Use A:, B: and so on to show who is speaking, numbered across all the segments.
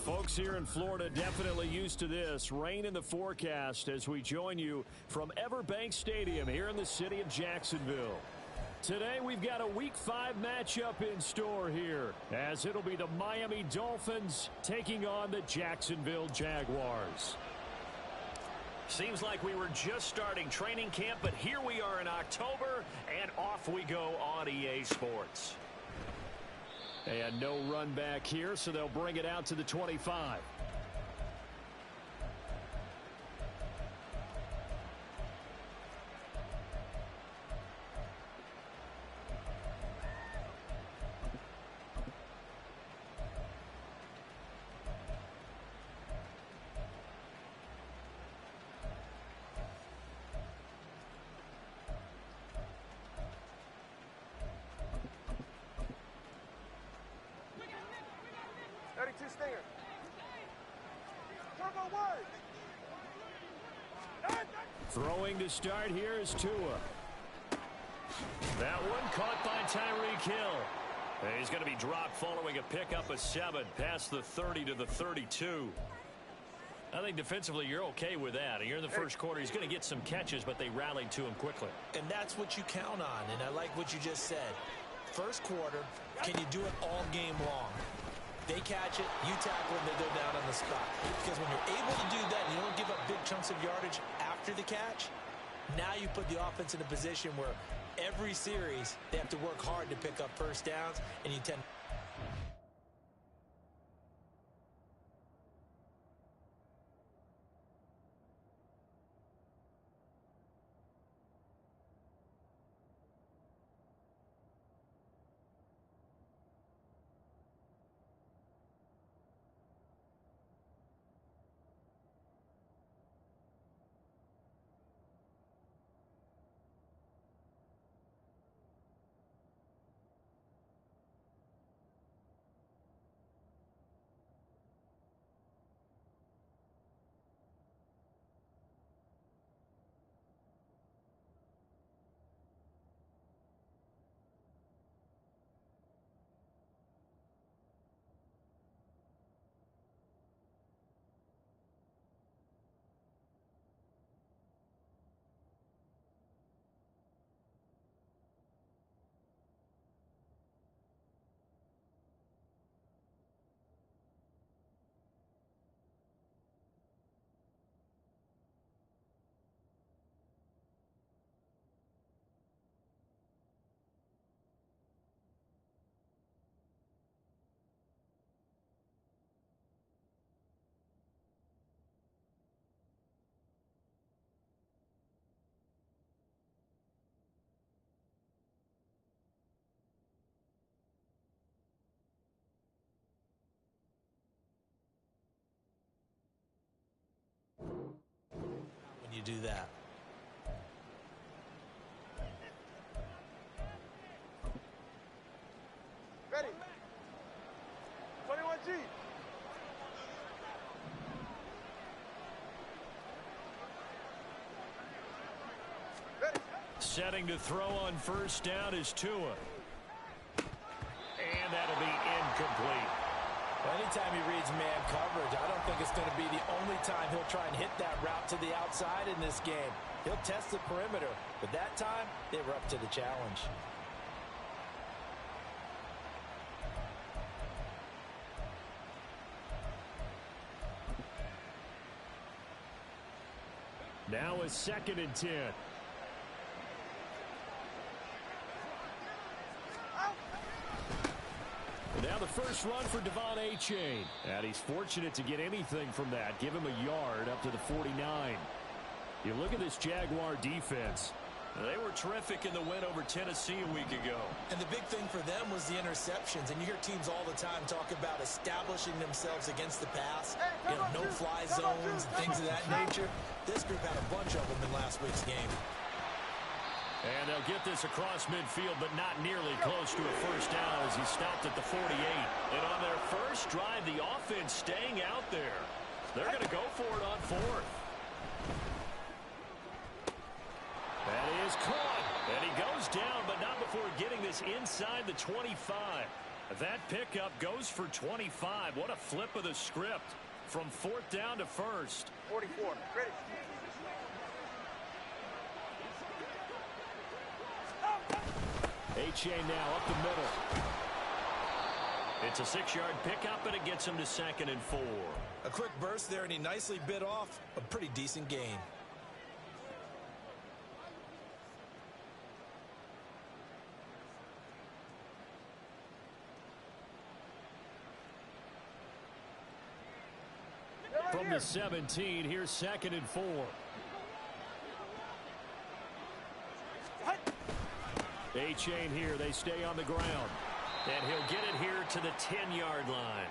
A: Folks here in Florida definitely used to this. Rain in the forecast as we join you from Everbank Stadium here in the city of Jacksonville. Today we've got a Week 5 matchup in store here, as it'll be the Miami Dolphins taking on the Jacksonville Jaguars. Seems like we were just starting training camp, but here we are in October, and off we go on EA Sports. And no run back here, so they'll bring it out to the 25. Throwing to start here is Tua. That one caught by Tyreek Hill. He's going to be dropped following a pickup of 7 past the 30 to the 32. I think defensively you're okay with that. Here in the first quarter, he's going to get some catches, but they rallied to him quickly.
B: And that's what you count on, and I like what you just said. First quarter, can you do it all game long? They catch it, you tackle them, they go down on the spot. Because when you're able to do that and you don't give up big chunks of yardage after the catch, now you put the offense in a position where every series they have to work hard to pick up first downs, and you tend when you do that.
C: Ready. 21G. Ready.
A: Setting to throw on first down is Tua. And that'll be incomplete.
B: Well, anytime he reads man coverage, I don't think it's going to be the only time he'll try and hit that route to the outside in this game. He'll test the perimeter, but that time they were up to the challenge.
A: Now a 2nd and 10. Now the first run for Devon Achane. And he's fortunate to get anything from that. Give him a yard up to the 49. You look at this Jaguar defense. They were terrific in the win over Tennessee a week ago.
B: And the big thing for them was the interceptions. And you hear teams all the time talk about establishing themselves against the pass. You know, no-fly zones and things of that nature. This group had a bunch of them in last week's game.
A: And they'll get this across midfield, but not nearly close to a first down as he stopped at the 48. And on their first drive, the offense staying out there. They're going to go for it on 4th. That is caught. And he goes down, but not before getting this inside the 25. That pickup goes for 25. What a flip of the script from 4th down to 1st.
C: 44. Ready.
A: H.A. now up the middle. It's a 6-yard pickup, and it gets him to 2nd and 4.
B: A quick burst there, and he nicely bit off a pretty decent gain.
A: From the 17, here's 2nd and 4. A-Chain here. They stay on the ground. And he'll get it here to the 10-yard line.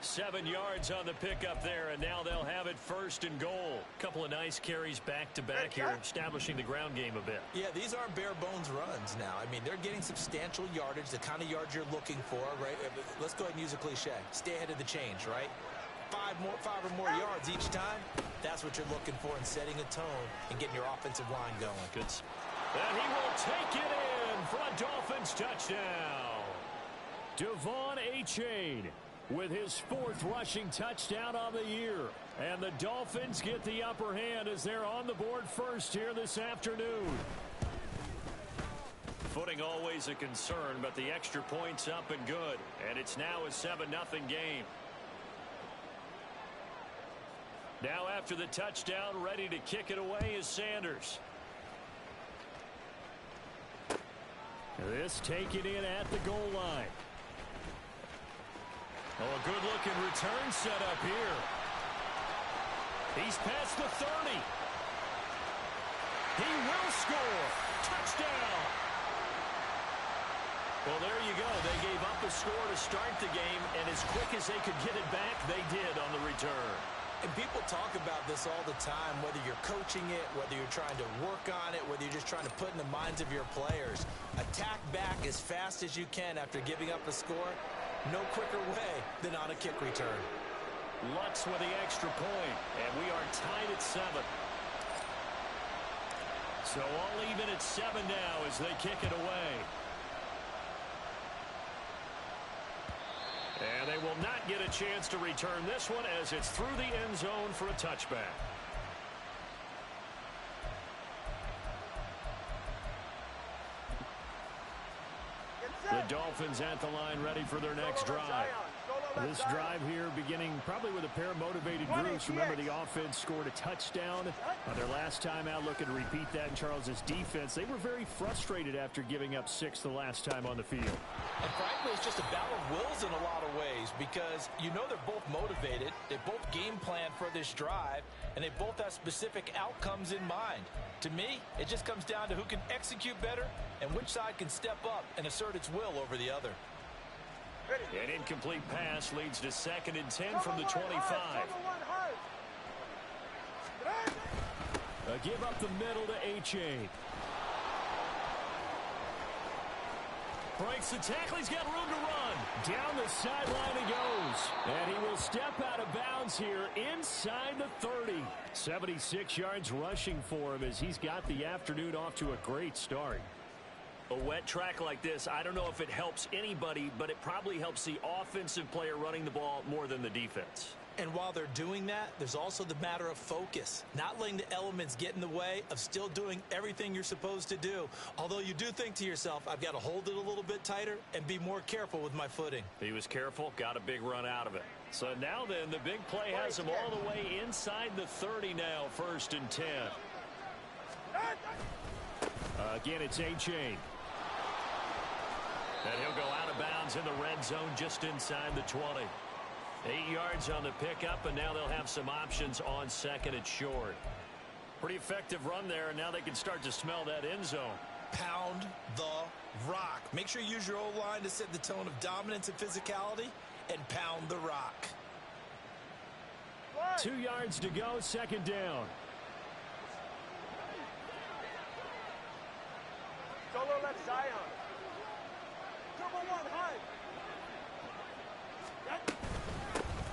A: 7 yards on the pickup there, and now they'll have it 1st and goal. Couple of nice carries back-to-back here, establishing the ground game a bit.
B: Yeah, these aren't bare-bones runs now. I mean, they're getting substantial yardage, the kind of yards you're looking for, right? Let's go ahead and use a cliche. Stay ahead of the change, right? 5 or more yards each time. That's what you're looking for in setting a tone and getting your offensive line going.
A: Good. And he will take it in for a Dolphins touchdown. Devon Achane with his 4th rushing touchdown on the year. And the Dolphins get the upper hand as they're on the board first here this afternoon. Footing always a concern, but the extra point's up and good. And it's now a 7-0 game. Now after the touchdown, ready to kick it away is Sanders. This taken in at the goal line. Oh, a good-looking return set up here. He's past the 30. He will score. Touchdown. Well, there you go. They gave up a score to start the game, and as quick as they could get it back, they did on the return.
B: And people talk about this all the time, whether you're coaching it, whether you're trying to work on it, whether you're just trying to put in the minds of your players. Attack back as fast as you can after giving up a score. No quicker way than on a kick return.
A: Lutz with the extra point, and we are tied at 7. So all even at 7 now as they kick it away. And they will not get a chance to return this one as it's through the end zone for a touchback. The Dolphins at the line ready for their next drive. This drive here beginning probably with a pair of motivated groups. Remember, the offense scored a touchdown on their last time out. Looking to repeat that in Charles's defense. They were very frustrated after giving up 6 the last time on the field.
B: And frankly, it's just a battle of wills in a lot of ways because you know they're both motivated. They both game plan for this drive, and they both have specific outcomes in mind. To me, it just comes down to who can execute better and which side can step up and assert its will over the other.
A: An incomplete pass leads to 2nd and 10 from the 25. A give up the middle to Achane. Breaks the tackle. He's got room to run. Down the sideline he goes. And he will step out of bounds here inside the 30. 76 yards rushing for him as he's got the afternoon off to a great start. A wet track like this, I don't know if it helps anybody, but it probably helps the offensive player running the ball more than the defense.
B: And while they're doing that, there's also the matter of focus. Not letting the elements get in the way of still doing everything you're supposed to do. Although you do think to yourself, I've got to hold it a little bit tighter and be more careful with my footing.
A: He was careful, got a big run out of it. So now then, the big play has him all the way inside the 30 now, 1st and 10. Again, it's Achane. And he'll go out of bounds in the red zone just inside the 20. 8 yards on the pickup, and now they'll have some options on 2nd and short. Pretty effective run there, and now they can start to smell that end zone.
B: Pound the rock. Make sure you use your O-line to set the tone of dominance and physicality, and pound the rock.
A: 2 yards to go, 2nd down.
C: Solo left Zion. Double one high.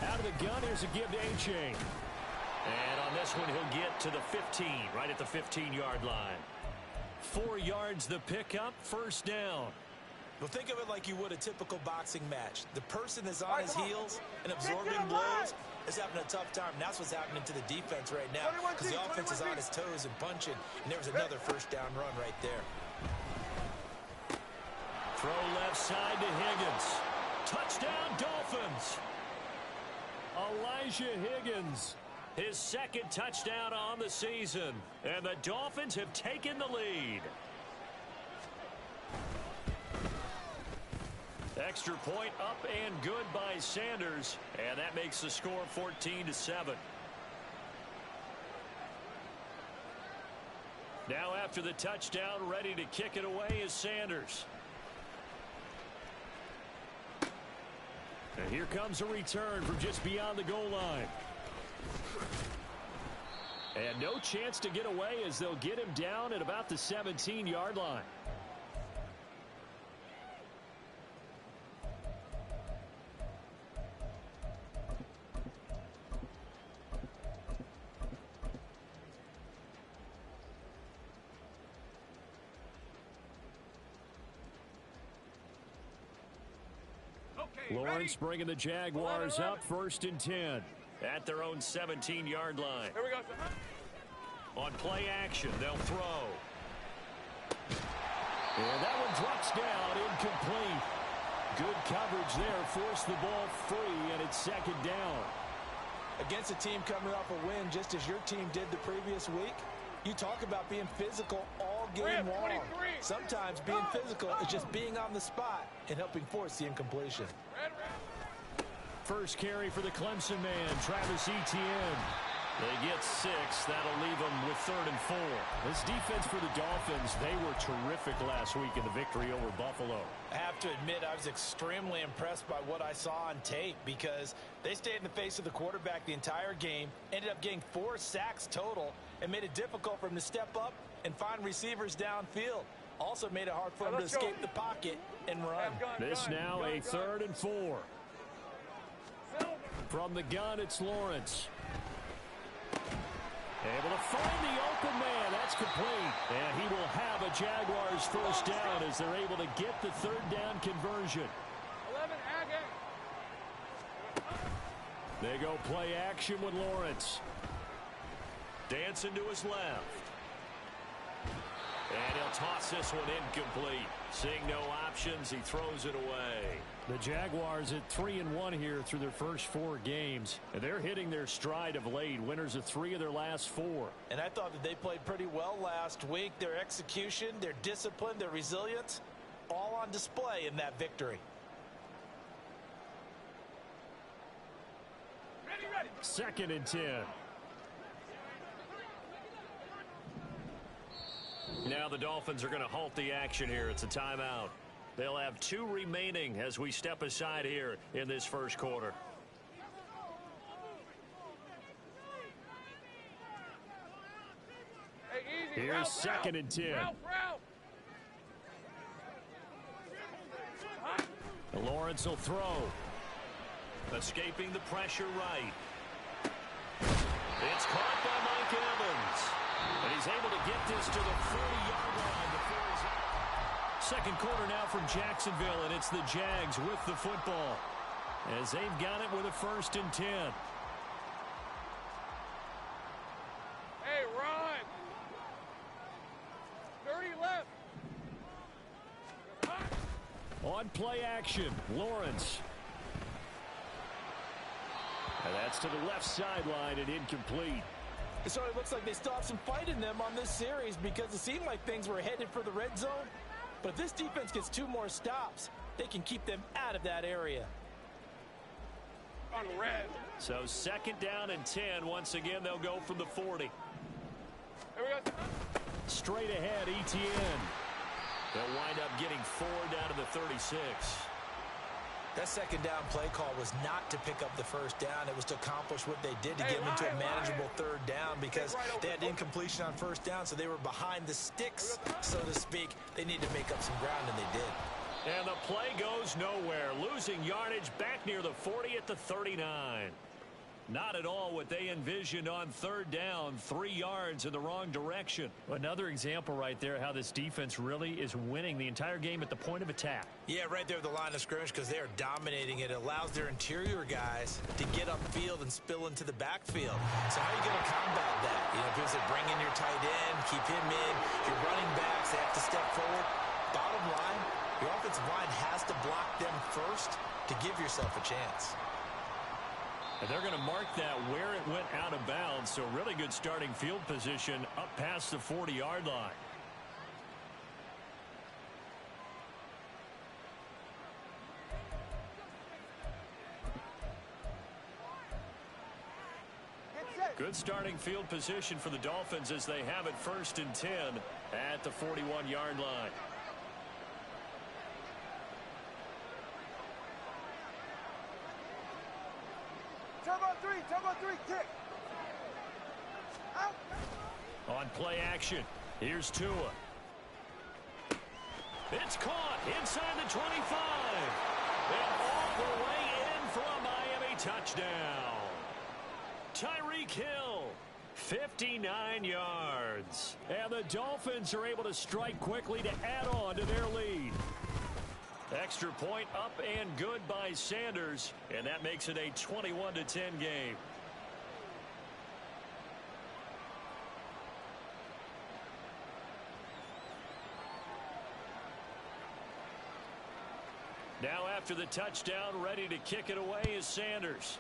A: Out of the gun, here's a give to Achane. And on this one, he'll get to the 15, right at the 15-yard line. 4 yards the pickup, 1st down.
B: Well, think of it like you would a typical boxing match. The person is on his heels and absorbing blows is having a tough time. And that's what's happening to the defense right now because the offense is on his toes and punching. And there was another first down run right there.
A: Throw left side to Higgins. Touchdown, Dolphins. Elijah Higgins, his second touchdown on the season. And the Dolphins have taken the lead. Extra point up and good by Sanders. And that makes the score 14-7. Now after the touchdown, ready to kick it away is Sanders. And here comes a return from just beyond the goal line. And no chance to get away as they'll get him down at about the 17-yard line. Lawrence bringing the Jaguars up 1st and 10 at their own 17-yard line.
C: Here we go, sir.
A: On play action, they'll throw. And that one drops down, incomplete. Good coverage there, forced the ball free, and it's 2nd down.
B: Against a team coming off a win just as your team did the previous week, you talk about being physical all game long. Sometimes being physical is just being on the spot and helping force the incompletion.
A: First carry for the Clemson man, Travis Etienne. They get 6. That'll leave them with 3rd and 4. This defense for the Dolphins, they were terrific last week in the victory over Buffalo.
B: I have to admit, I was extremely impressed by what I saw on tape because they stayed in the face of the quarterback the entire game, ended up getting 4 sacks total, and made it difficult for him to step up and find receivers downfield. Also made it hard for him to escape the pocket and run.
A: This now a 3rd and 4. From the gun, it's Lawrence. Able to find the open man. That's complete. And he will have a Jaguars first down as they're able to get the 3rd down conversion.
C: 11,
A: They go play action with Lawrence. Dancing to his left. And he'll toss this one incomplete. Seeing no options, he throws it away. The Jaguars at 3-1 here through their first 4 games. And they're hitting their stride of late. Winners of 3 of their last 4.
B: And I thought that they played pretty well last week. Their execution, their discipline, their resilience, all on display in that victory.
C: ready.
A: 2nd and 10. Now the Dolphins are going to halt the action here. It's a timeout. They'll have 2 remaining as we step aside here in this first quarter.
C: Hey, easy.
A: Here's 2nd and 10. Lawrence will throw. Escaping the pressure right. It's caught by Mike Evans. And he's able to get this to the 40-yard line before he's out. Second quarter now from Jacksonville, and it's the Jags with the football as they've got it with a 1st and 10.
C: Hey, run. 30 left.
A: On play action, Lawrence. And that's to the left sideline and incomplete.
B: It sort of looks like they still have some fight in them on this series because it seemed like things were headed for the red zone. But if this defense gets 2 more stops, they can keep them out of that area.
C: On red.
A: So 2nd down and 10. Once again, they'll go from the 40.
C: Here we go.
A: Straight ahead, Etienne. They'll wind up getting 4 down to the 36.
B: That 2nd down play call was not to pick up the 1st down. It was to accomplish what they did to get them into a manageable 3rd down because they had incompletion on 1st down, so they were behind the sticks, so to speak. They needed to make up some ground, and they did.
A: And the play goes nowhere. Losing yardage back near the 40 at the 39. Not at all what they envisioned on third down, 3 yards in the wrong direction.
D: Another example right there how this defense really is winning the entire game at the point of attack.
B: Yeah, right there at the line of scrimmage because they are dominating it. It allows their interior guys to get upfield and spill into the backfield. So how are you going to combat that? You know, people say bring in your tight end, keep him in. Your running backs, they have to step forward. Bottom line, your offensive line has to block them first to give yourself a chance.
A: And they're going to mark that where it went out of bounds. So really good starting field position up past the 40-yard line. Good starting field position for the Dolphins as they have it 1st and 10 at the 41-yard line.
C: Turbo three, kick. Out.
A: On play action, here's Tua. It's caught inside the 25. And all the way in for a Miami touchdown. Tyreek Hill, 59 yards. And the Dolphins are able to strike quickly to add on to their lead. Extra point up and good by Sanders, and that makes it a 21-10 game. Now after the touchdown, ready to kick it away is Sanders.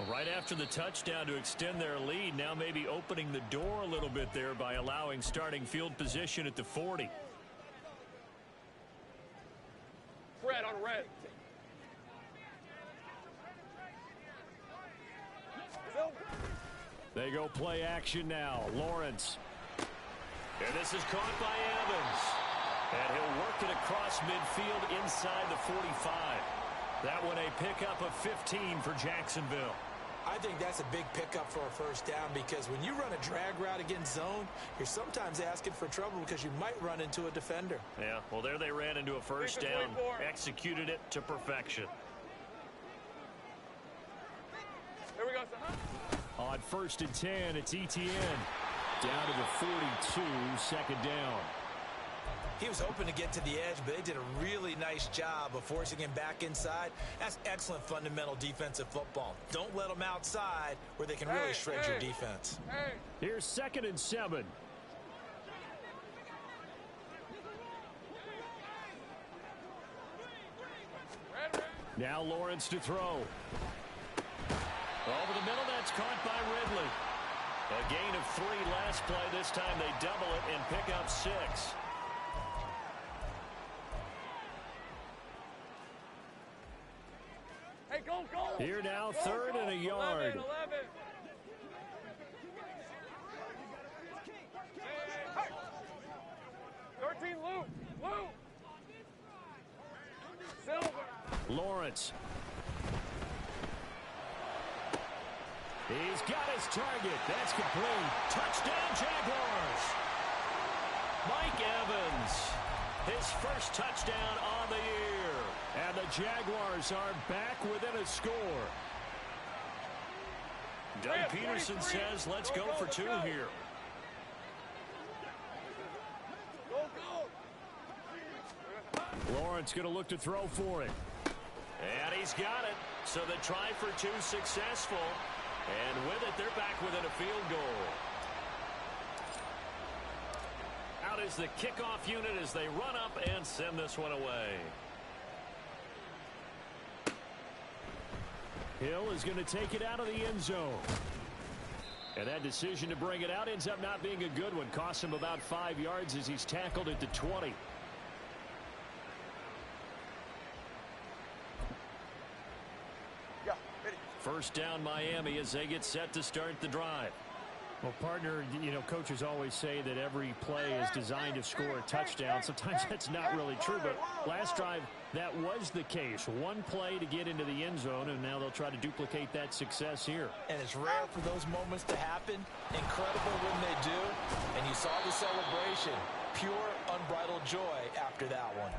A: Right after the touchdown to extend their lead, now maybe opening the door a little bit there by allowing starting field position at the 40.
C: Red on red.
A: They go play action now. Lawrence. And this is caught by Evans. And he'll work it across midfield inside the 45. That one a pickup of 15 for Jacksonville.
B: I think that's a big pickup for a first down because when you run a drag route against zone, you're sometimes asking for trouble because you might run into a defender.
A: Yeah, well, there they ran into a first down, executed it to perfection.
C: Here we go, son.
A: On 1st and 10, it's Etienne. Down to the 42, 2nd down.
B: He was hoping to get to the edge, but they did a really nice job of forcing him back inside. That's excellent fundamental defensive football. Don't let them outside where they can really shred your defense.
A: Here's 2nd and 7. Now Lawrence to throw. Over the middle, that's caught by Ridley. A gain of 3 last play. This time they double it and pick up 6.
C: Hey, go.
A: Here now, 3rd and a yard.
C: 11. 13, Lou. Silver.
A: Lawrence. He's got his target. That's complete. Touchdown, Jaguars. Mike Evans. His first touchdown on the year. And the Jaguars are back within a score. Doug Peterson says, let's go for 2 here. Lawrence going to look to throw for it. And he's got it. So the try for 2 successful. And with it, they're back within a field goal. Out is the kickoff unit as they run up and send this one away. Hill is going to take it out of the end zone. And that decision to bring it out ends up not being a good one. Costs him about 5 yards as he's tackled at the 20. First down Miami as they get set to start the drive.
D: Well, partner, you know, coaches always say that every play is designed to score a touchdown. Sometimes that's not really true, but last drive, that was the case. One play to get into the end zone, and now they'll try to duplicate that success here.
B: And it's rare for those moments to happen. Incredible when they do. And you saw the celebration. Pure, unbridled joy after that one.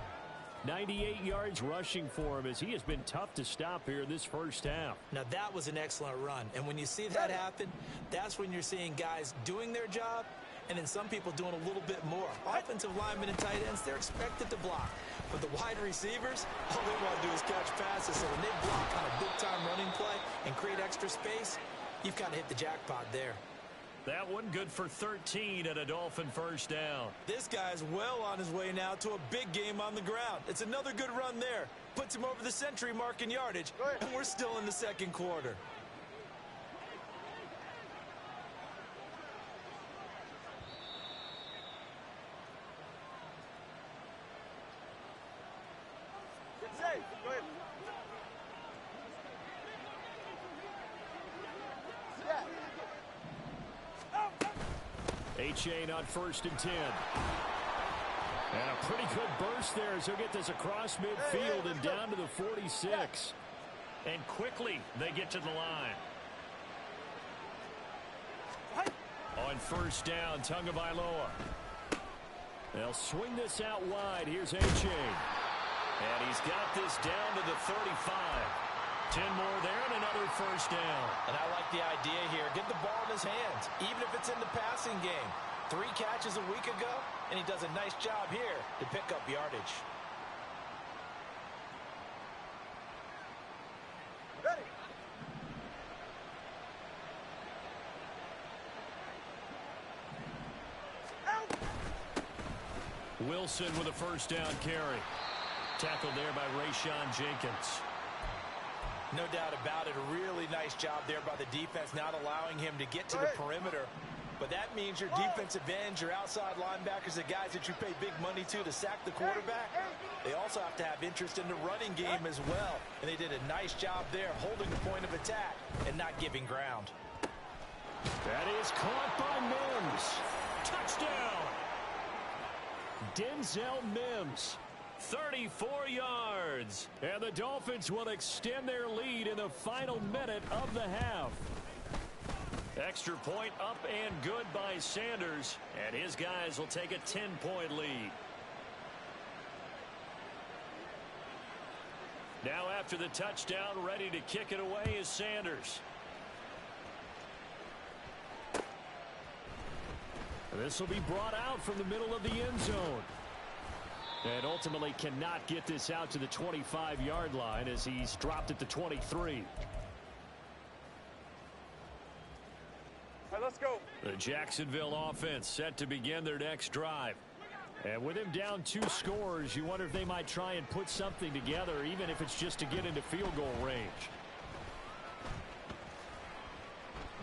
A: 98 yards rushing for him as he has been tough to stop here in this first half.
B: Now, that was an excellent run. And when you see that happen, that's when you're seeing guys doing their job and then some people doing a little bit more. Offensive linemen and tight ends, they're expected to block. But the wide receivers, all they want to do is catch passes. So when they block on a big-time running play and create extra space, you've kind of hit the jackpot there.
A: That one good for 13 and a Dolphin first down.
B: This guy's well on his way now to a big game on the ground. It's another good run there. Puts him over the century mark in yardage, and we're still in the second quarter.
C: Get safe. Go ahead.
A: Achane on 1st and 10. And a pretty good burst there as he'll get this across midfield and down to the 46. And quickly they get to the line. On 1st down, Tagovailoa. They'll swing this out wide. Here's Achane. And he's got this down to the 35. 10 more there and another first down.
B: And I like the idea here. Get the ball in his hands, even if it's in the passing game. 3 catches a week ago, and he does a nice job here to pick up yardage.
C: Ready.
A: Wilson with a first down carry. Tackled there by Rayshon Jenkins.
B: No doubt about it. A really nice job there by the defense, not allowing him to get to the perimeter. But that means your defensive ends, your outside linebackers, the guys that you pay big money to sack the quarterback, they also have to have interest in the running game as well. And they did a nice job there, holding the point of attack and not giving ground.
A: That is caught by Mims. Touchdown! Denzel Mims. 34 yards. And the Dolphins will extend their lead in the final minute of the half. Extra point up and good by Sanders. And his guys will take a 10-point lead. Now after the touchdown, ready to kick it away is Sanders. And this will be brought out from the middle of the end zone. And ultimately cannot get this out to the 25-yard line as he's dropped at the 23.
C: All right, let's go.
A: The Jacksonville offense set to begin their next drive. And with him down 2 scores, you wonder if they might try and put something together, even if it's just to get into field goal range.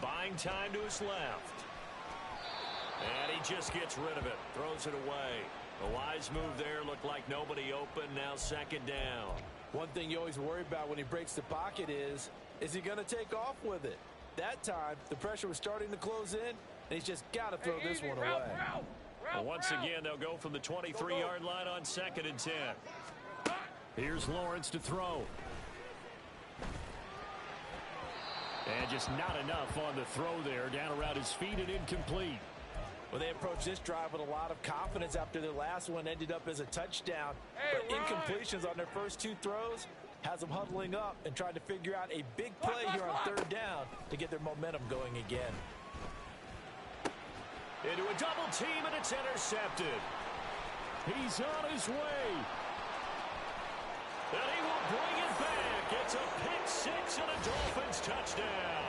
A: Buying time to his left. And he just gets rid of it. Throws it away. A wise move there. Looked like nobody open. Now 2nd down.
B: One thing you always worry about when he breaks the pocket is he going to take off with it? That time, the pressure was starting to close in, and he's just got to throw this one away.
A: Well, once again, they'll go from the 23-yard line on 2nd and 10. Here's Lawrence to throw. And just not enough on the throw there. Down around his feet and incomplete.
B: Well, they approached this drive with a lot of confidence after their last one ended up as a touchdown. But incompletions on their first 2 throws has them huddling up and trying to figure out a big play here on 3rd down to get their momentum going again.
A: Into a double team, and it's intercepted. He's on his way. And he will bring it back. It's a pick 6 and a Dolphins touchdown.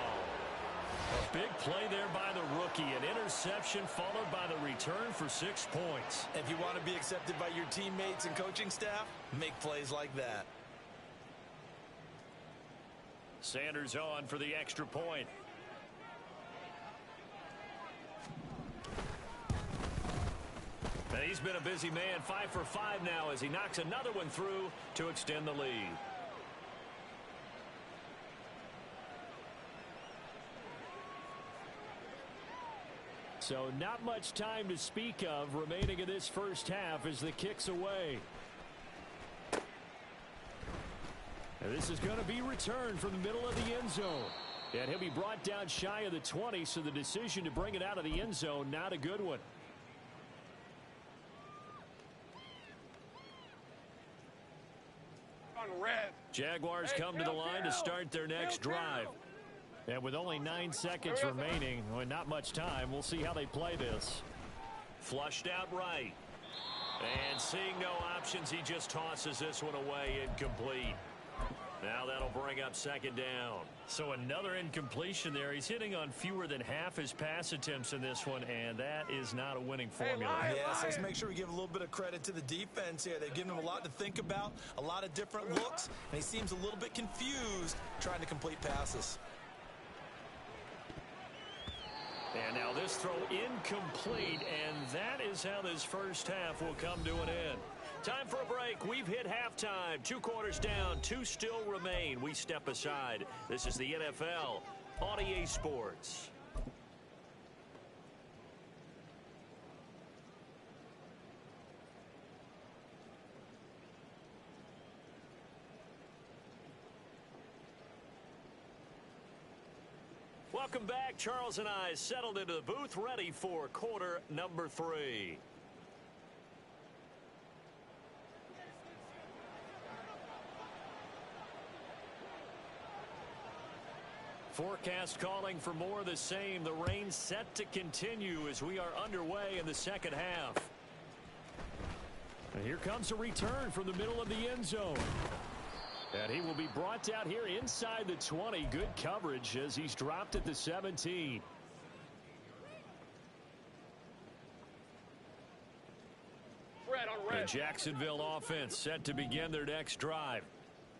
A: A big play there by the rookie. An interception followed by the return for 6 points.
B: If you want to be accepted by your teammates and coaching staff, make plays like that.
A: Sanders on for the extra point. And he's been a busy man. 5 for 5 now as he knocks another one through to extend the lead. So not much time to speak of remaining in this first half as the kick's away. And this is going to be returned from the middle of the end zone. And he'll be brought down shy of the 20, so the decision to bring it out of the end zone, not a good one.
C: on red.
A: Jaguars come to the line to start their next drive.
D: And with only 9 seconds remaining, well, not much time, we'll see how they play this.
A: Flushed out right. And seeing no options, he just tosses this one away, incomplete. Now that'll bring up second down.
D: So another incompletion there. He's hitting on fewer than half his pass attempts in this one, and that is not a winning formula.
B: Yes, let's make sure we give a little bit of credit to the defense here. They've given him a lot to think about, a lot of different looks, and he seems a little bit confused trying to complete passes.
A: And now this throw incomplete, and that is how this first half will come to an end. Time for a break. We've hit halftime. 2 quarters down, 2 still remain. We step aside. This is the NFL on EA Sports. Welcome back. Charles and I settled into the booth, ready for quarter number 3. Forecast calling for more of the same. The rain set to continue as we are underway in the second half.
D: And here comes a return from the middle of the end zone. And he will be brought out here inside the 20. Good coverage as he's dropped at the 17.
A: The Jacksonville offense set to begin their next drive.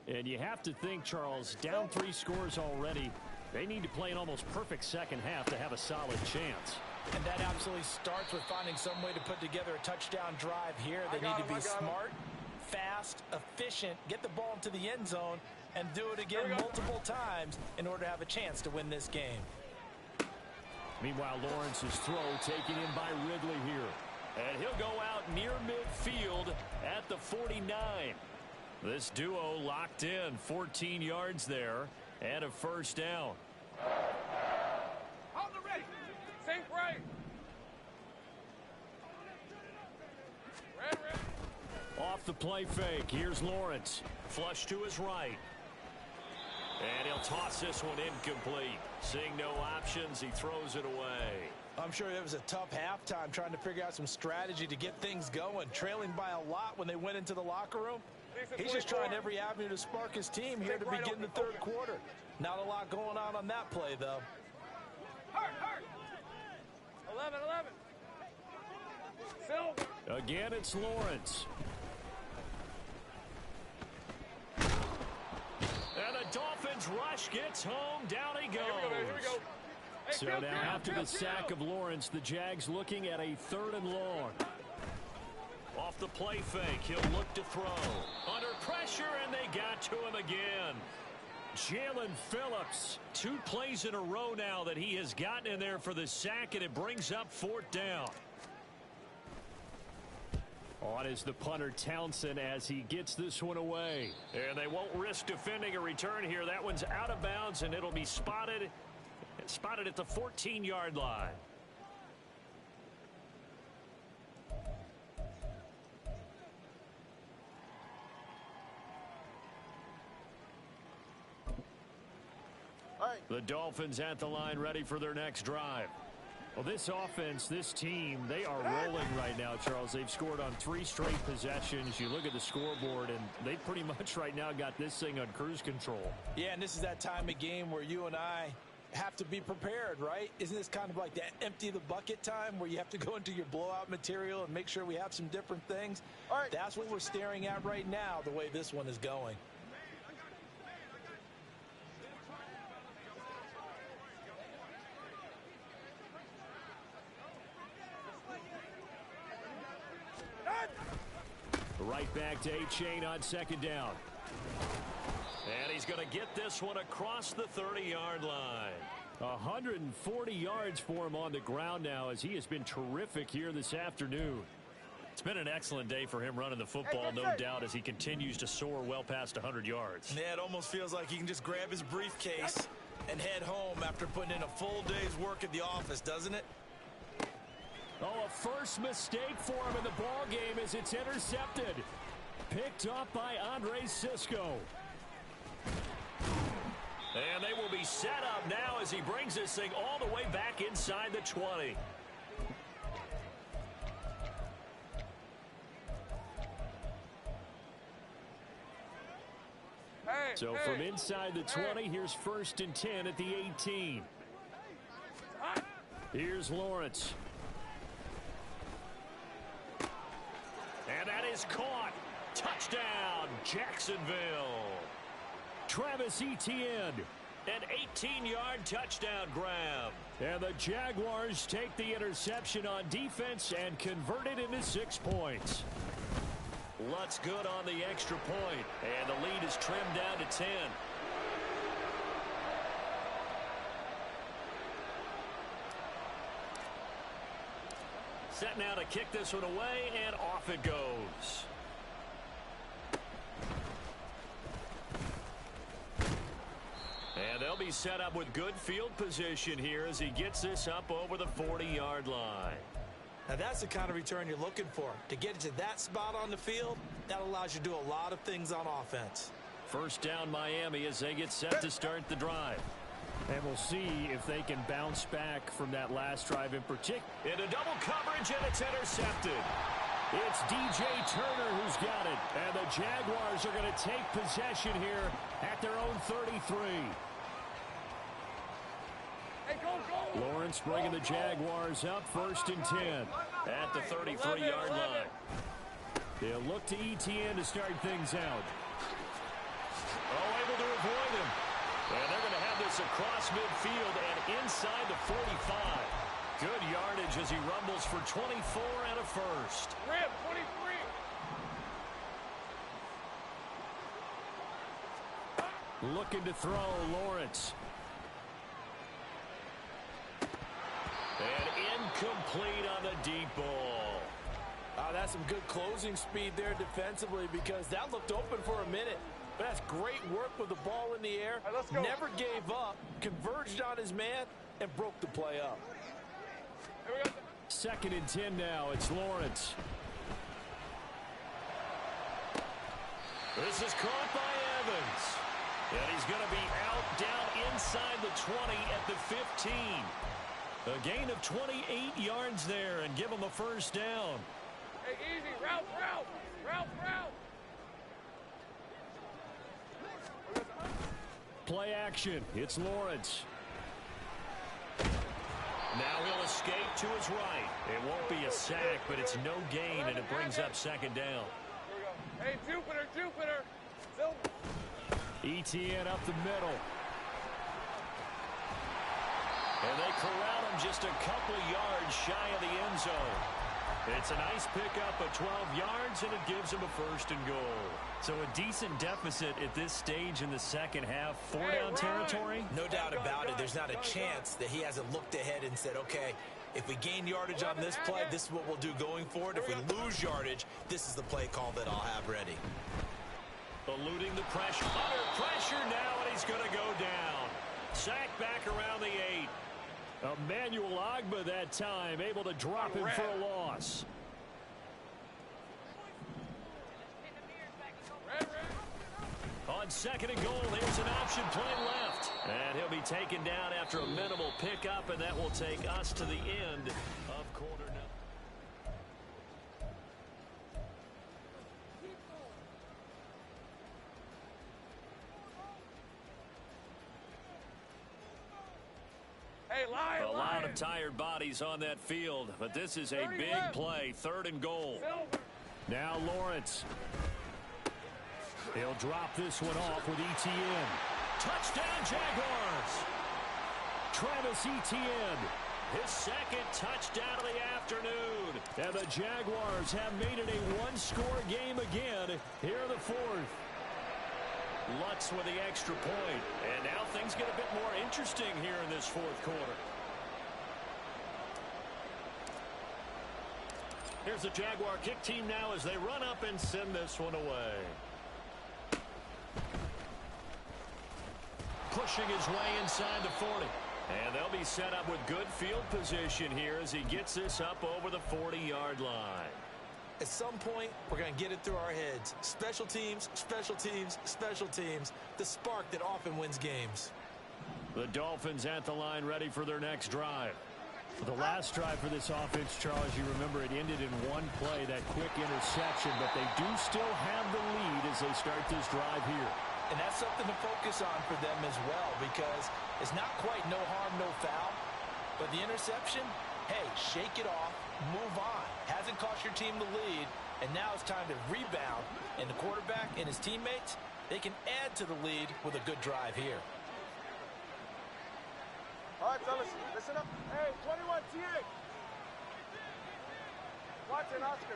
D: And you have to think, Charles, down 3 scores already. They need to play an almost perfect second half to have a solid chance.
B: And that absolutely starts with finding some way to put together a touchdown drive here. They need to be smart, fast, efficient, get the ball into the end zone, and do it again multiple times in order to have a chance to win this game.
D: Meanwhile, Lawrence's throw taken in by Ridley here.
A: And he'll go out near midfield at the 49.
D: This duo locked in, 14 yards there, and a first down.
C: On the ready. Same right. Red.
D: Off the play fake. Here's Lawrence.
A: Flush to his right. And he'll toss this one incomplete. Seeing no options, he throws it away.
B: I'm sure it was a tough halftime trying to figure out some strategy to get things going. Trailing by a lot when they went into the locker room. He's just trying every avenue to spark his team here to begin the third quarter. Not a lot going on that play, though.
C: Hurt. 11. Silver.
D: Again, it's Lawrence.
A: And the Dolphins rush gets home. Down he goes.
C: Here we go. Hey,
D: So now after the sack of Lawrence, the Jags looking at a 3rd and long.
A: Off the play fake, he'll look to throw. Under pressure, and they got to him again.
D: Jalen Phillips,
A: 2 plays in a row now that he has gotten in there for the sack, and it brings up 4th down.
D: on is the punter Townsend as he gets this one away.
A: And they won't risk defending a return here. That one's out of bounds, and it'll be spotted at the 14-yard line.
D: The Dolphins at the line, ready for their next drive. Well, this offense, this team, they are rolling right now, Charles. They've scored on 3 straight possessions. You look at the scoreboard, and they pretty much right now got this thing on cruise control.
B: Yeah, and this is that time of game where you and I have to be prepared, right? Isn't this kind of like that empty the bucket time where you have to go into your blowout material and make sure we have some different things? All right. That's what we're staring at right now, the way this one is going.
D: Right back to Achane on second down.
A: And he's going to get this one across the 30-yard line.
D: 140 yards for him on the ground now as he has been terrific here this afternoon. It's been an excellent day for him running the football, no doubt, as he continues to soar well past 100 yards.
B: Yeah, it almost feels like he can just grab his briefcase and head home after putting in a full day's work at the office, doesn't it?
D: Oh, a first mistake for him in the ball game as it's intercepted.
A: picked off by Andre Sisco. And they will be set up now as he brings this thing all the way back inside the 20. So from inside the 20, here's 1st and 10 at the 18. Here's Lawrence. And that is caught. Touchdown, Jacksonville. Travis Etienne. An 18-yard touchdown grab. And the Jaguars take the interception on defense and convert it into 6 points. Lutz good on the extra point, and the lead is trimmed down to 10. Set now to kick this one away, and off it goes. And they'll be set up with good field position here as he gets this up over the 40-yard line.
B: Now that's the kind of return you're looking for. To get to that spot on the field, that allows you to do a lot of things on offense.
A: First down Miami as they get set to start the drive.
D: And we'll see if they can bounce back from that last drive in particular.
A: Into double coverage, and it's intercepted. It's DJ Turner who's got it. And the Jaguars are going to take possession here at their own 33. Lawrence bringing the Jaguars up 1st and 10 at the 33-yard line.
D: They'll look to Etienne to start things out.
A: Oh, able to avoid him. And they're going to have this across midfield and inside the 45. Good yardage as he rumbles for 24 and a first.
C: Rip, 23.
A: Looking to throw, Lawrence. And incomplete on the deep ball.
B: That's some good closing speed there defensively because that looked open for a minute. But that's great work with the ball in the air.
C: Right, let's go.
B: Never gave up, converged on his man, and broke the play up.
C: Here we go.
A: 2nd and 10 now. It's Lawrence. This is caught by Evans. And he's going to be out down inside the 20 at the 15. A gain of 28 yards there and give him a first down.
C: Hey, easy. Route.
A: Play action. It's Lawrence. Now he'll escape to his right. It won't be a sack, but it's no gain, and it brings up 2nd down.
C: Here we go. Hey, Jupiter.
A: Etienne up the middle. And they corral him just a couple of yards shy of the end zone. It's a nice pickup of 12 yards, and it gives him a 1st and goal. So a decent deficit at this stage in the second half. 4-down territory?
B: No doubt about it. There's not a chance that he hasn't looked ahead and said, okay, if we gain yardage on this play, this is what we'll do going forward. If we lose yardage, this is the play call that I'll have ready.
A: Eluding the pressure. Under pressure now, and he's going to go down. Sacked back around the 8. Emmanuel Ogbah that time, able to drop him for a loss. On 2nd and goal, there's an option play left. And he'll be taken down after a minimal pickup, and that will take us to the end of quarter number.
C: Hey,
A: a lot of tired bodies on that field, but this is a big play. 3rd and goal. Now Lawrence. He'll drop this one off with Etienne. Touchdown, Jaguars. Travis Etienne. His 2nd touchdown of the afternoon. And the Jaguars have made it a one-score game again here in the 4th. Lutz with the extra point. And now things get a bit more interesting here in this 4th quarter. Here's the Jaguar kick team now as they run up and send this one away. Pushing his way inside the 40. And they'll be set up with good field position here as he gets this up over the 40-yard line.
B: At some point, we're going to get it through our heads. Special teams, special teams, special teams. The spark that often wins games.
D: The Dolphins at the line ready for their next drive. The last drive for this offense, Charles, you remember it ended in one play, that quick interception, but they do still have the lead as they start this drive here.
B: And that's something to focus on for them as well, because it's not quite no harm, no foul. But the interception, hey, shake it off, move on. Hasn't cost your team the lead, and now it's time to rebound. And the quarterback and his teammates, they can add to the lead with a good drive here.
C: All right, fellas, listen up. Hey, 21 TA. Watson, Oscar.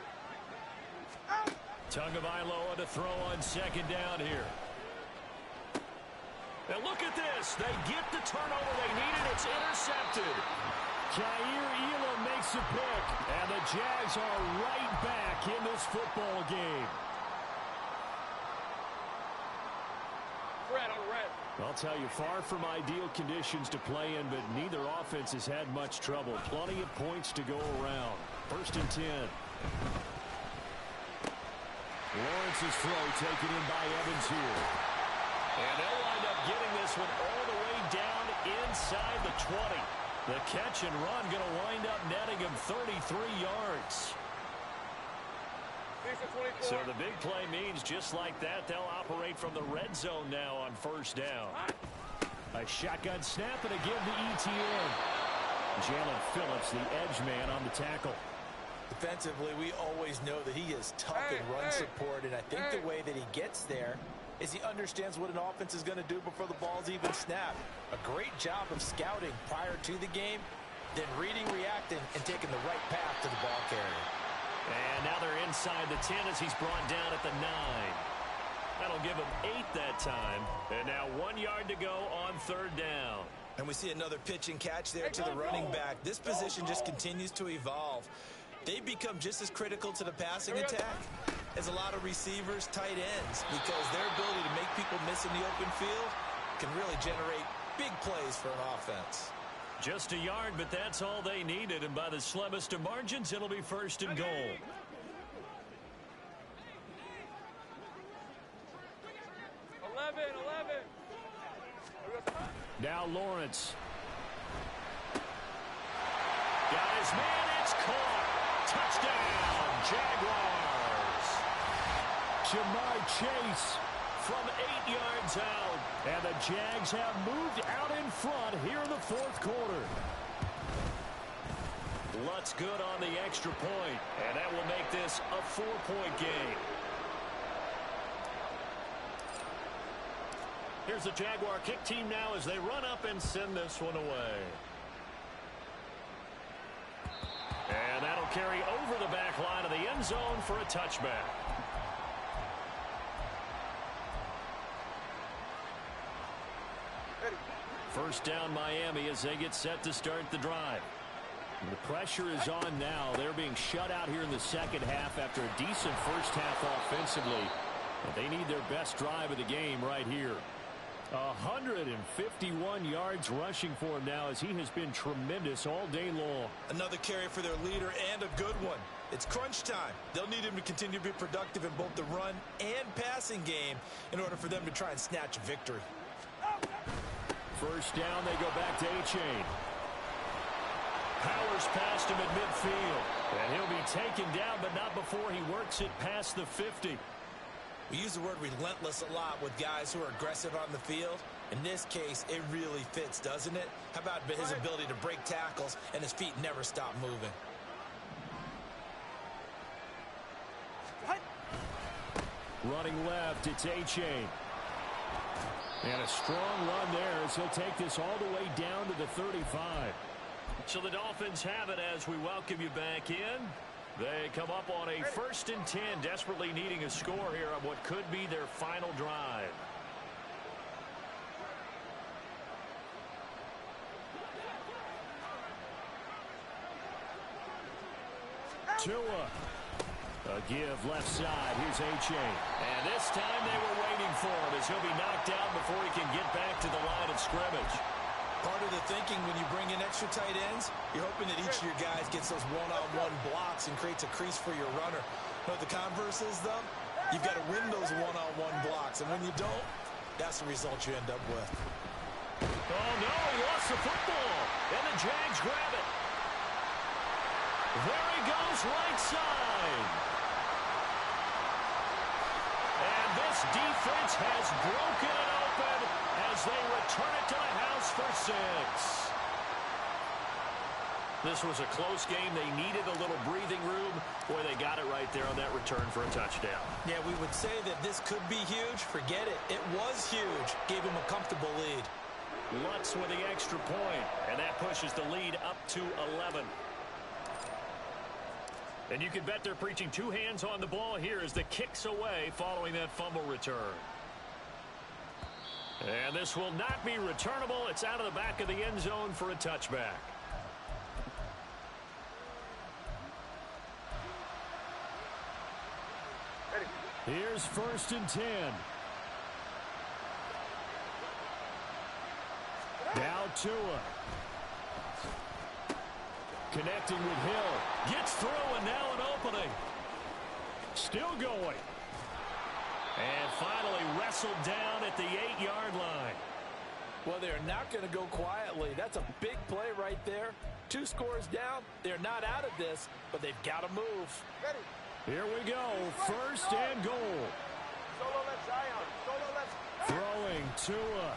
C: Out.
A: Tagovailoa to throw on second down here. And look at this. They get the turnover they needed. It's intercepted. Jair Elam makes a pick, and the Jags are right back in this football game.
C: Red on red.
A: I'll tell you, far from ideal conditions to play in, but neither offense has had much trouble. Plenty of points to go around. 1st and 10. Lawrence's throw taken in by Evans here. And they'll wind up getting this one all the way down inside the 20. The catch and run going to wind up netting him 33 yards. So the big play means just like that, they'll operate from the red zone now on 1st down. A shotgun snap and again the ETN. Jalen Phillips, the edge man on the tackle.
B: Defensively, we always know that he is tough in run support, and I think the way that he gets there is he understands what an offense is going to do before the ball's even snapped. A great job of scouting prior to the game, then reading, reacting, and taking the right path to the ball carrier.
A: And now they're inside the 10 as he's brought down at the 9. That'll give him 8 that time. And now 1 yard to go on 3rd down.
B: And we see another pitch and catch there to the running back. This position just continues to evolve. They become just as critical to the passing attack as a lot of receivers, tight ends, because their ability to make people miss in the open field can really generate big plays for an offense.
A: Just a yard, but that's all they needed. And by the slimmest of margins, it'll be 1st and goal. Now Lawrence. Got his man, it's caught. Touchdown, Jaguars. Jamar Chase from 8 yards out. And the Jags have moved out in front here in the 4th quarter. Lutz good on the extra point, and that will make this a 4-point game. Here's the Jaguar kick team now as they run up and send this one away. And that'll carry over the back line of the end zone for a touchback. First down Miami as they get set to start the drive. The pressure is on now. They're being shut out here in the second half after a decent first half offensively. But they need their best drive of the game right here. 151 yards rushing for him now as he has been tremendous all day long.
B: Another carry for their leader and a good one. It's crunch time. They'll need him to continue to be productive in both the run and passing game in order for them to try and snatch a victory.
A: First down, they go back to A-Chain. Powers past him at midfield. And he'll be taken down, but not before he works it past the 50.
B: We use the word relentless a lot with guys who are aggressive on the field. In this case, it really fits, doesn't it? How about his ability to break tackles and his feet never stop moving?
A: Running left, it's A-Chain. And a strong run there as he'll take this all the way down to the 35. So the Dolphins have it as we welcome you back in. They come up on a 1st and 10, desperately needing a score here on what could be their final drive. Tua. A give left side. Here's A-Chain. And this time they were waiting for him as he'll be knocked down before he can get back to the line of scrimmage.
B: Part of the thinking when you bring in extra tight ends, you're hoping that each of your guys gets those one-on-one blocks and creates a crease for your runner. But the converse is, though, you've got to win those one-on-one blocks. And when you don't, that's the result you end up with.
A: Oh, no, he lost the football. And the Jags grab it. There he goes, right side. And this defense has broken it open as they return it to the house for 6. This was a close game. They needed a little breathing room. Boy, they got it right there on that return for a touchdown.
B: Yeah, we would say that this could be huge. Forget it. It was huge. Gave him a comfortable lead.
A: Lutz with the extra point, and that pushes the lead up to 11. And you can bet they're preaching 2 hands on the ball here as the kick's away following that fumble return. And this will not be returnable. It's out of the back of the end zone for a touchback. Here's 1st and 10. Now Tua. Connecting with Hill. Gets through, and now an opening. Still going. And finally wrestled down at the 8-yard line.
B: Well, they're not going to go quietly. That's a big play right there. 2 scores down. They're not out of this, but they've got to move.
A: Here we go. 1st and goal.
C: Solo left Zion. Solo left.
A: Throwing Tua.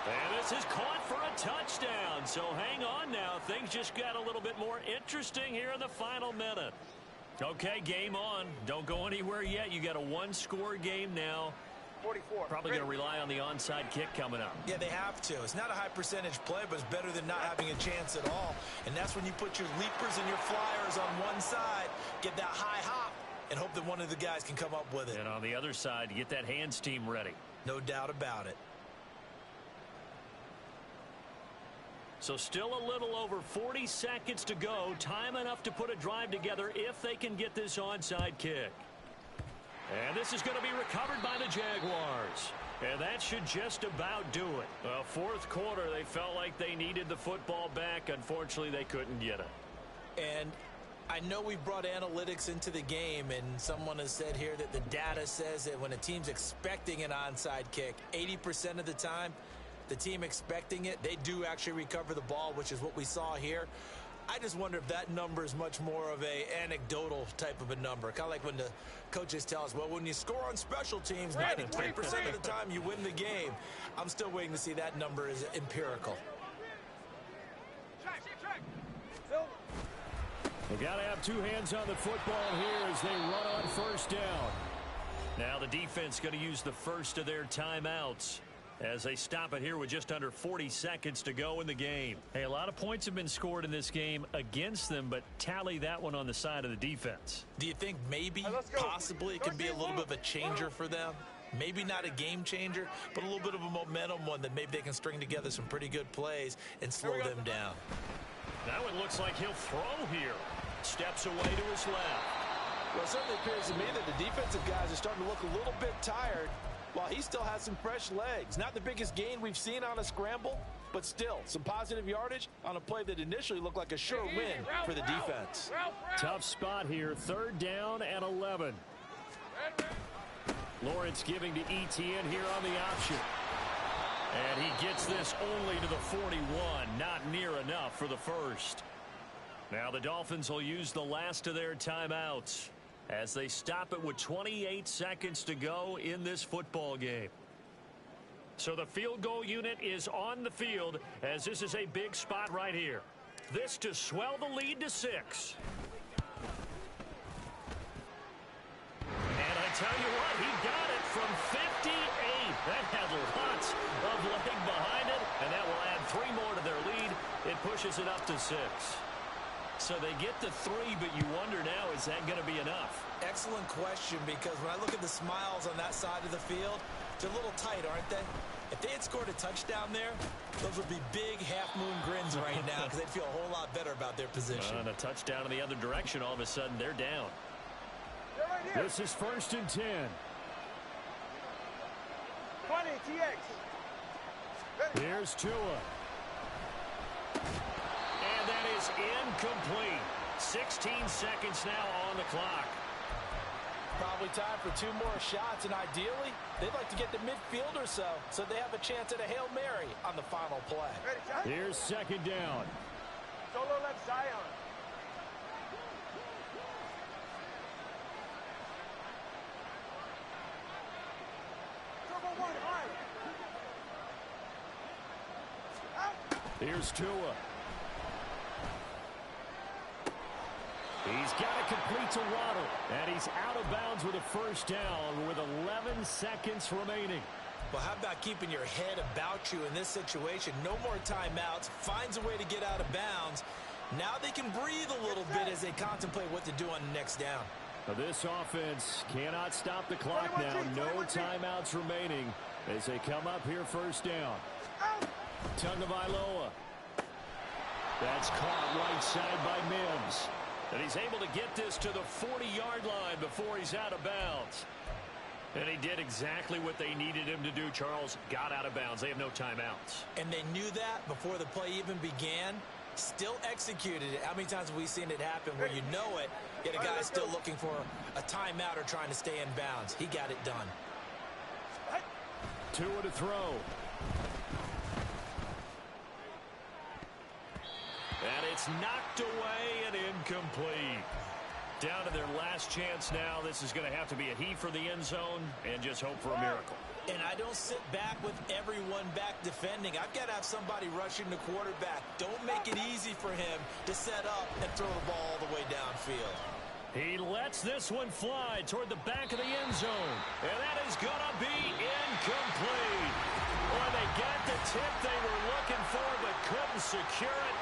A: And this is caught for a touchdown. So hang on now. Things just got a little bit more interesting here in the final minute. Okay, game on. Don't go anywhere yet. You got a 1-score game now.
C: 44.
A: Probably going to rely on the onside kick coming up.
B: Yeah, they have to. It's not a high percentage play, but it's better than not having a chance at all. And that's when you put your leapers and your flyers on one side, get that high hop, and hope that one of the guys can come up with it.
A: And on the other side, get that hands team ready.
B: No doubt about it.
A: So still a little over 40 seconds to go. Time enough to put a drive together if they can get this onside kick. And this is going to be recovered by the Jaguars. And that should just about do it. Well, 4th quarter, they felt like they needed the football back. Unfortunately, they couldn't get it.
B: And I know we brought analytics into the game, and someone has said here that the data says that when a team's expecting an onside kick, 80% of the time, the team expecting it, they do actually recover the ball, which is what we saw here. I just wonder if that number is much more of a anecdotal type of a number. Kind of like when the coaches tell us, well, when you score on special teams, 93% of the time you win the game. I'm still waiting to see that number is empirical.
A: They got to have 2 hands on the football here as they run on 1st down. Now the defense going to use the first of their timeouts as they stop it here with just under 40 seconds to go in the game. Hey, a lot of points have been scored in this game against them, but tally that one on the side of the defense.
B: Do you think maybe, possibly, it could be a little bit of a changer for them? Maybe not a game changer, but a little bit of a momentum one that maybe they can string together some pretty good plays and slow them down.
A: Now it looks like he'll throw here. Steps away to his left.
E: Well, it certainly appears to me that the defensive guys are starting to look a little bit tired, while he still has some fresh legs. Not the biggest gain we've seen on a scramble, but still some positive yardage on a play that initially looked like a sure win for the defense.
A: Tough spot here. 3rd down and 11. Lawrence giving to Etienne here on the option. And he gets this only to the 41. Not near enough for the first. Now the Dolphins will use the last of their timeouts as they stop it with 28 seconds to go in this football game. So the field goal unit is on the field as this is a big spot right here. This to swell the lead to 6. And I tell you what, he got it from 58. That had lots of leg behind it, and that will add 3 more to their lead. It pushes it up to 6. So they get the 3, but you wonder now, is that going to be enough?
B: Excellent question, because when I look at the smiles on that side of the field, they're a little tight, aren't they? If they had scored a touchdown there, those would be big half-moon grins right now because they'd feel a whole lot better about their position.
A: And a touchdown in the other direction, all of a sudden they're down. This is 1st and 10.
C: 20, TX.
D: Here's Tua. And that is incomplete. 16 seconds now on the clock.
B: Probably time for 2 more shots, and ideally, they'd like to get to midfield or so they have a chance at a Hail Mary on the final play.
D: Here's second down.
C: Solo left Zion. Turbo 1 high.
D: Here's Tua. He's got to complete to Waddle, and he's out of bounds with a first down with 11 seconds remaining.
B: Well, how about keeping your head about you in this situation? No more timeouts. Finds a way to get out of bounds. Now they can breathe a little bit as they contemplate what to do on the next down.
D: Now this offense cannot stop the clock now. No timeouts remaining as they come up here first down. Tagovailoa. That's caught right side by Mims. And he's able to get this to the 40-yard line before he's out of bounds. And he did exactly what they needed him to do, Charles. Got out of bounds. They have no timeouts.
B: And they knew that before the play even began. Still executed it. How many times have we seen it happen where you know it, yet a guy is still looking for a timeout or trying to stay in bounds? He got it done.
D: Tua to throw. And it's knocked away and incomplete. Down to their last chance now. This is going to have to be a heave for the end zone and just hope for a miracle.
B: And I don't sit back with everyone back defending. I've got to have somebody rushing the quarterback. Don't make it easy for him to set up and throw the ball all the way downfield.
D: He lets this one fly toward the back of the end zone. And that is going to be incomplete. Boy, they got the tip they were looking for but couldn't secure it.